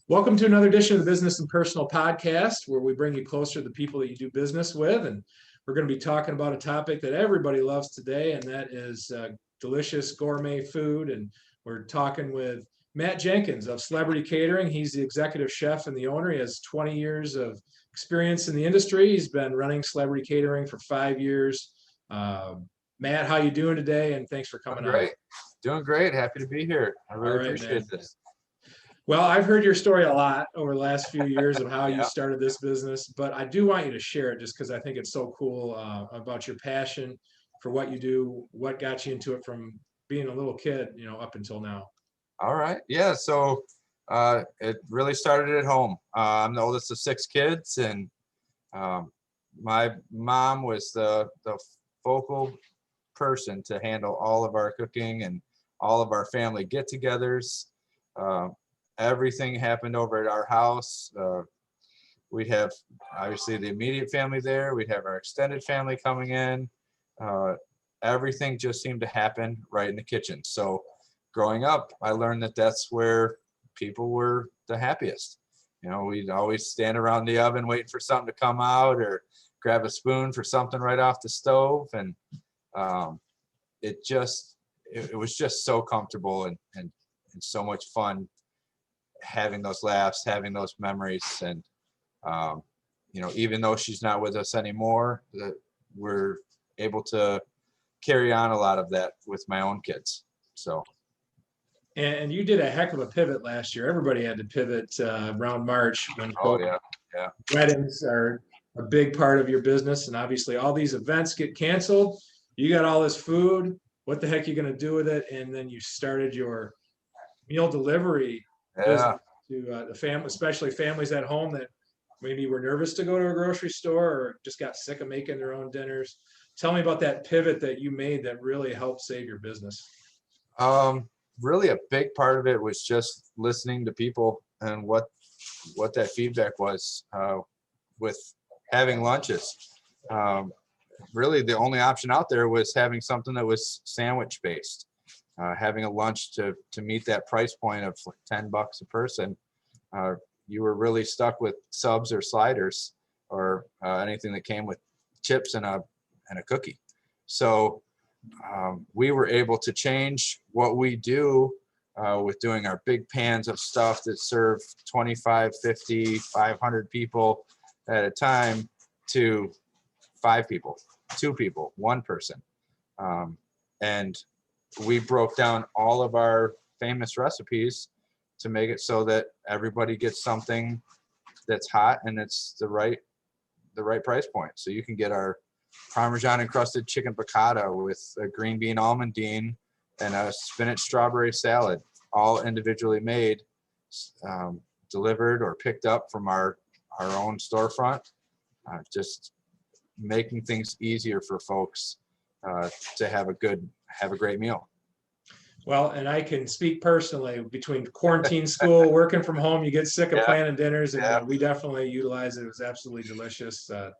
Welcome to another edition of the Business and Personal Podcast, where we bring you closer to the people that you do business with. And we're going to be talking about a topic that everybody loves today, and that is delicious gourmet food. And we're talking with Matt Jenkins of Celebrity Catering. He's the executive chef and the owner. He has 20 years of experience in the industry. He's been running Celebrity Catering for 5 years. Matt, how you doing today? And thanks for coming on. Doing great. Happy to be here. I really appreciate this. Well, I've heard your story a lot over the last few years of how you started this business, but I do want you to share it just because I think it's so cool about your passion for what you do, what got you into it from being a little kid, up until now. All right. Yeah. So it really started at home. I'm the oldest of 6 kids, and my mom was the focal person to handle all of our cooking and all of our family get-togethers. Everything happened over at our house. We'd have obviously the immediate family there. We'd have our extended family coming in. Everything just seemed to happen right in the kitchen. So growing up, I learned that that's where people were the happiest. We'd always stand around the oven waiting for something to come out, or grab a spoon for something right off the stove. And it was just so comfortable and so much fun having those laughs, having those memories. And even though she's not with us anymore, we're able to carry on a lot of that with my own kids. So and you did a heck of a pivot last year. Everybody had to pivot around March when weddings are a big part of your business, and obviously all these events get canceled. You got all this food. What the heck are you going to do with it? And then you started your meal delivery business to the family, especially families at home that maybe were nervous to go to a grocery store or just got sick of making their own dinners. Tell me about that pivot that you made that really helped save your business. Really a big part of it was just listening to people and what that feedback was with having lunches. Really the only option out there was having something that was sandwich based. Having a lunch to meet that price point of like $10 a person, you were really stuck with subs or sliders or anything that came with chips and a cookie. So we were able to change what we do with doing our big pans of stuff that serve 25, 50, 500 people at a time to 5 people, 2 people, 1 person. And we broke down all of our famous recipes to make it so that everybody gets something that's hot and it's the right price point. So you can get our Parmesan encrusted chicken piccata with a green bean almondine and a spinach strawberry salad, all individually made, delivered or picked up from our own storefront. Just making things easier for folks to have a great meal. Well, and I can speak personally, between quarantine, school, working from home, you get sick of planning dinners, and we definitely utilize it. It was absolutely delicious to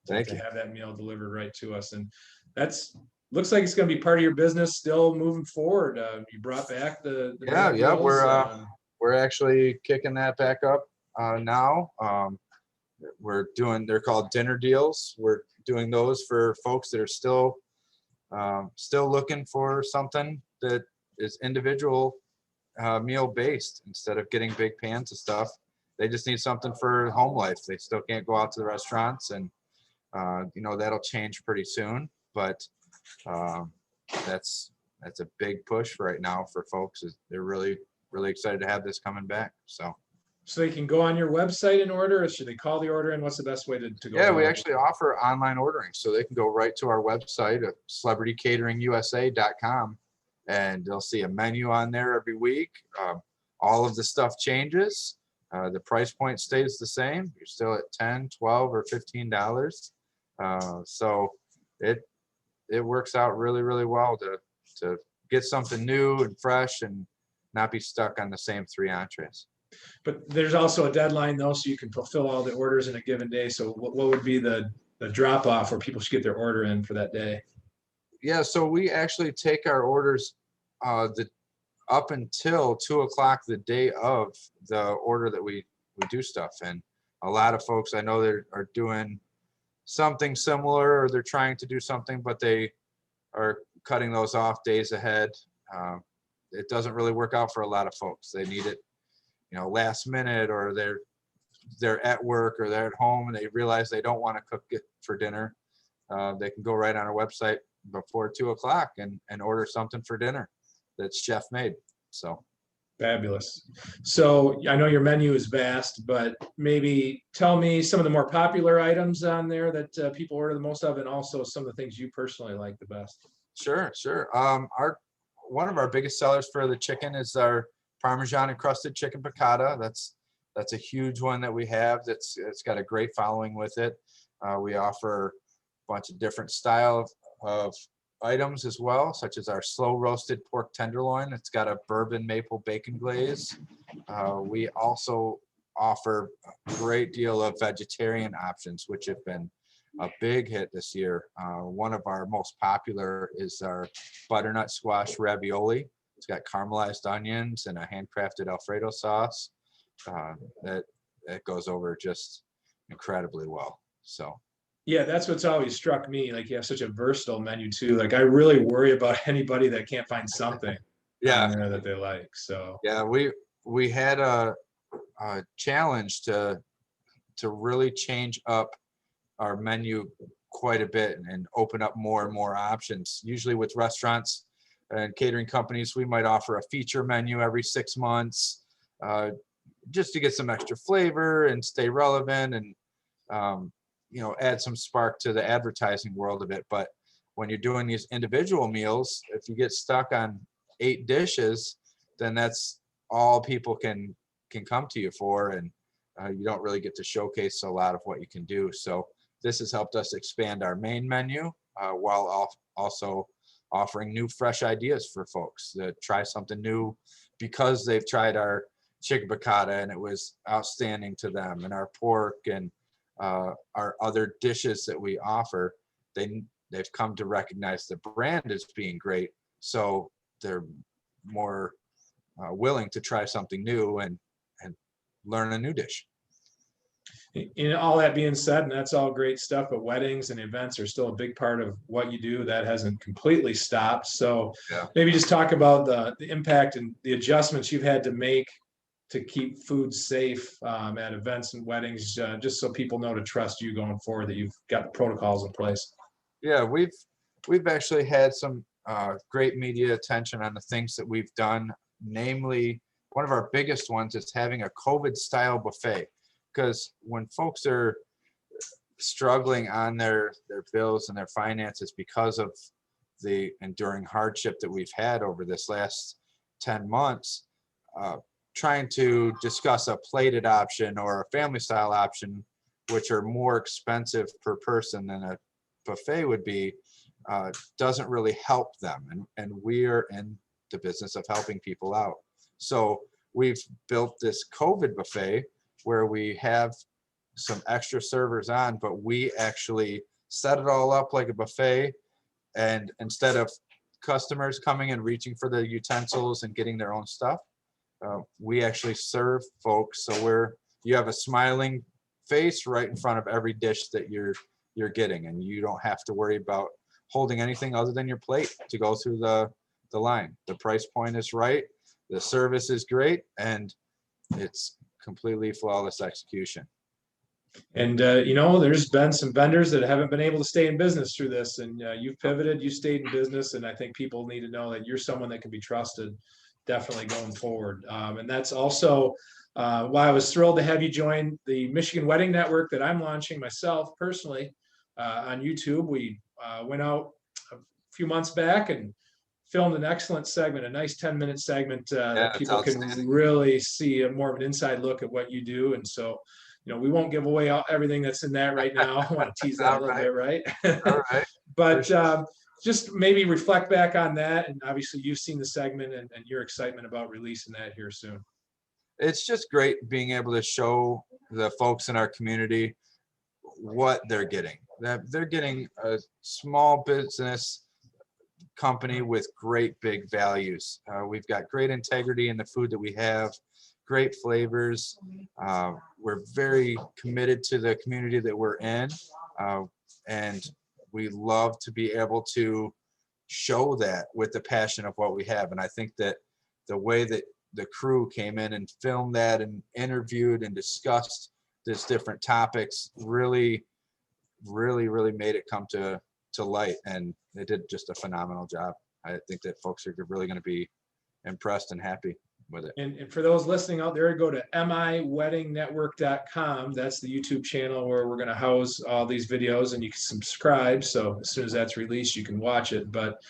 have that meal delivered right to us. And that's looks like it's going to be part of your business still moving forward. You brought back the meals. We're actually kicking that back up now. They're called dinner deals. We're doing those for folks that are still looking for something that is individual meal based instead of getting big pans of stuff. They just need something for home life. They still can't go out to the restaurants, and that'll change pretty soon. But that's a big push right now for folks. They're really, really excited to have this coming back. So they can go on your website and order, or should they call the order in? What's the best way to go? Yeah, we actually offer online ordering. So they can go right to our website at celebritycateringusa.com, and they'll see a menu on there every week. All of the stuff changes. The price point stays the same. You're still at $10, $12, or $15. So it works out really, really well to get something new and fresh and not be stuck on the same 3 entrees. But there's also a deadline though, so you can fulfill all the orders in a given day. So what would be the drop off where people should get their order in for that day? Yeah, so we actually take our orders up until 2 o'clock the day of the order that we do stuff. And a lot of folks I know that are doing something similar, or they're trying to do something, but they are cutting those off days ahead. It doesn't really work out for a lot of folks. They need it, last minute, or they're at work or they're at home and they realize they don't want to cook it for dinner. They can go right on our website before 2 o'clock and order something for dinner that's chef made. So fabulous. So I know your menu is vast, but maybe tell me some of the more popular items on there that people order the most of, and also some of the things you personally like the best. Sure. One of our biggest sellers for the chicken is our Parmesan encrusted chicken piccata. That's a huge one that we have. It's got a great following with it. We offer a bunch of different style of items as well, such as our slow roasted pork tenderloin. It's got a bourbon maple bacon glaze. We also offer a great deal of vegetarian options, which have been a big hit this year. One of our most popular is our butternut squash ravioli. It's got caramelized onions and a handcrafted Alfredo sauce that goes over just incredibly well. So yeah, that's what's always struck me. Like, you have such a versatile menu too. Like, I really worry about anybody that can't find something on there that they like. So yeah, we had a challenge to really change up our menu quite a bit and open up more and more options. Usually with restaurants and catering companies, we might offer a feature menu every 6 months, just to get some extra flavor and stay relevant and add some spark to the advertising world of it. But when you're doing these individual meals, if you get stuck on 8 dishes, then that's all people can come to you for, and you don't really get to showcase a lot of what you can do. So this has helped us expand our main menu while also offering new, fresh ideas for folks to try something new because they've tried our chicken piccata and it was outstanding to them, and our pork and our other dishes that we offer. They've come to recognize the brand as being great, so they're more willing to try something new and learn a new dish. In all that being said, and that's all great stuff, but weddings and events are still a big part of what you do. That hasn't completely stopped. So maybe just talk about the impact and the adjustments you've had to make to keep food safe at events and weddings, just so people know to trust you going forward, that you've got protocols in place. Yeah, we've actually had some great media attention on the things that we've done. Namely, one of our biggest ones is having a COVID style buffet. Because when folks are struggling on their bills and their finances because of the enduring hardship that we've had over this last 10 months, trying to discuss a plated option or a family style option, which are more expensive per person than a buffet would be, doesn't really help them. And we're in the business of helping people out. So we've built this COVID buffet where we have some extra servers on, but we actually set it all up like a buffet. And instead of customers coming and reaching for the utensils and getting their own stuff, we actually serve folks. So you have a smiling face right in front of every dish that you're getting, and you don't have to worry about holding anything other than your plate to go through the line. The price point is right, the service is great, and it's completely flawless execution. And there's been some vendors that haven't been able to stay in business through this, and you've pivoted, you stayed in business, and I think people need to know that you're someone that can be trusted, definitely going forward. And that's also why I was thrilled to have you join the Michigan Wedding Network that I'm launching myself personally on YouTube. We went out a few months back and filmed an excellent segment, a nice 10-minute segment that people can really see more of an inside look at what you do. And so, we won't give away everything that's in that right now. I want to tease that a little bit, right? All right. But just maybe reflect back on that. And obviously you've seen the segment and your excitement about releasing that here soon. It's just great being able to show the folks in our community what they're getting. That they're getting a small business company with great big values. We've got great integrity in the food that we have, great flavors. We're very committed to the community that we're in, and we love to be able to show that with the passion of what we have. And I think that the way that the crew came in and filmed that and interviewed and discussed this different topics really made it come to light, and they did just a phenomenal job. I think that folks are really going to be impressed and happy with it. And for those listening out there, go to miweddingnetwork.com. That's the YouTube channel where we're going to house all these videos, and you can subscribe. So as soon as that's released, you can watch it. But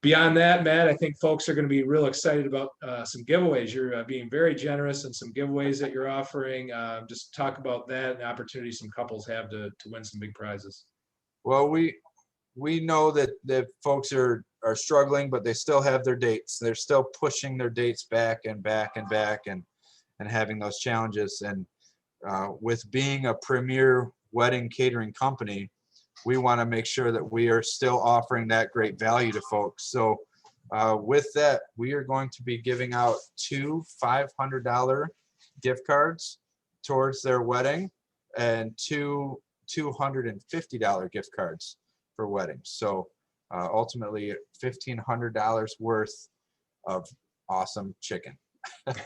beyond that, Matt, I think folks are going to be real excited about some giveaways. You're being very generous in some giveaways that you're offering. Just talk about that and the opportunity some couples have to win some big prizes. Well, we know that folks are struggling, but they still have their dates. They're still pushing their dates back and back and back and having those challenges. And with being a premier wedding catering company, we want to make sure that we are still offering that great value to folks. So with that, we are going to be giving out 2 $500 gift cards towards their wedding and 2 $250 gift cards for weddings. So ultimately $1,500 worth of awesome chicken.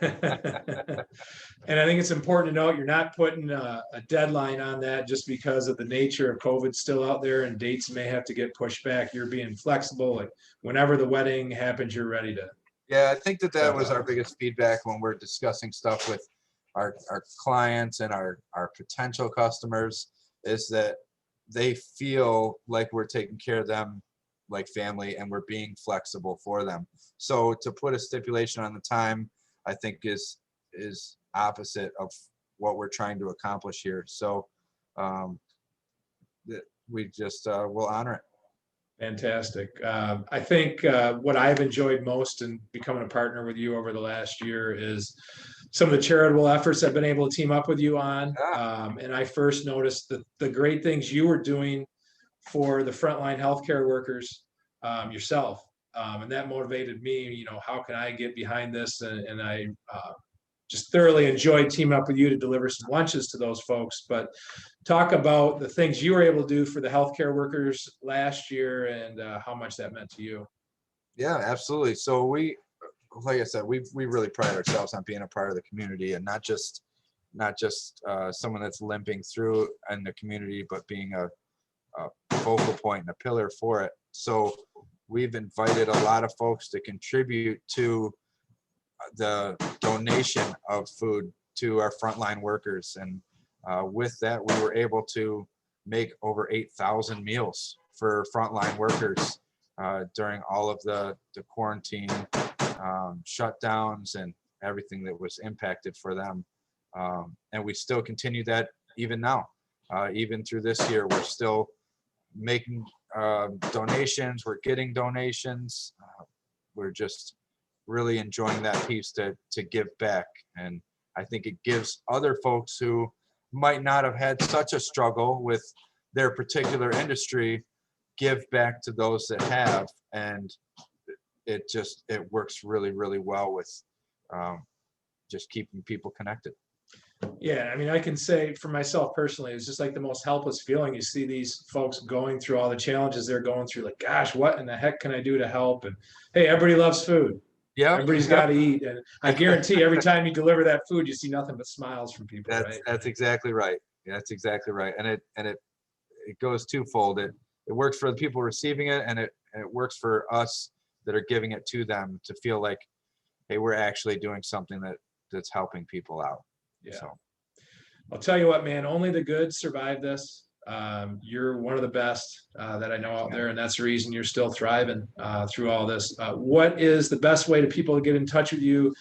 And I think it's important to note you're not putting a deadline on that just because of the nature of COVID still out there and dates may have to get pushed back. You're being flexible. Like whenever the wedding happens, you're ready to. Yeah, I think that was our biggest feedback when we're discussing stuff with our clients and our potential customers, is that they feel like we're taking care of them like family and we're being flexible for them. So to put a stipulation on the time, I think is opposite of what we're trying to accomplish here. So we just will honor it. Fantastic. I think what I've enjoyed most in becoming a partner with you over the last year is some of the charitable efforts I've been able to team up with you on. And I first noticed the great things you were doing for the frontline healthcare workers yourself. And that motivated me, you know, how can I get behind this? And I just thoroughly enjoyed teaming up with you to deliver some lunches to those folks. But talk about the things you were able to do for the healthcare workers last year and how much that meant to you. Yeah, absolutely. So like I said, we really pride ourselves on being a part of the community, and not just someone that's limping through in the community, but being a focal point and a pillar for it. So we've invited a lot of folks to contribute to the donation of food to our frontline workers. And with that, we were able to make over 8,000 meals for frontline workers during all of the quarantine shutdowns and everything that was impacted for them. And we still continue that even now. Even through this year, we're still making donations. We're getting donations. We're just really enjoying that piece to give back. And I think it gives other folks who might not have had such a struggle with their particular industry give back to those that have. And it works really, really well with just keeping people connected. Yeah, I mean, I can say for myself personally, it's just like the most helpless feeling. You see these folks going through all the challenges they're going through, like, gosh, what in the heck can I do to help? And hey, everybody loves food. Yeah, everybody's got to eat, and I guarantee every time you deliver that food, you see nothing but smiles from people. That's exactly right. Yeah, that's exactly right. And it goes twofold. It works for the people receiving it, and it works for us that are giving it to them to feel like, hey, we're actually doing something that's helping people out. Yeah. So I'll tell you what, man, only the good survive this. You're one of the best that I know out there, and that's the reason you're still thriving through all this. What is the best way to people to get in touch with you?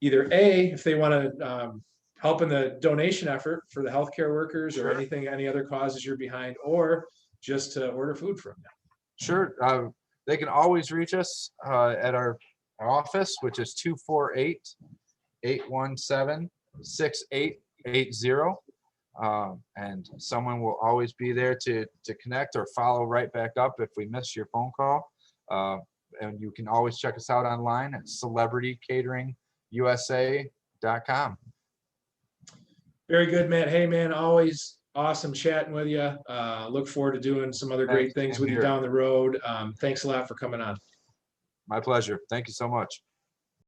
Either A, if they want to help in the donation effort for the healthcare workers, or any other causes you're behind, or just to order food from you. Sure. They can always reach us at our office, which is 248-817-6880. And someone will always be there to connect or follow right back up if we miss your phone call. And you can always check us out online at celebritycateringusa.com. Very good, Matt. Hey, man, always awesome chatting with you. Look forward to doing some other great things with you down the road. Thanks a lot for coming on. My pleasure. Thank you so much.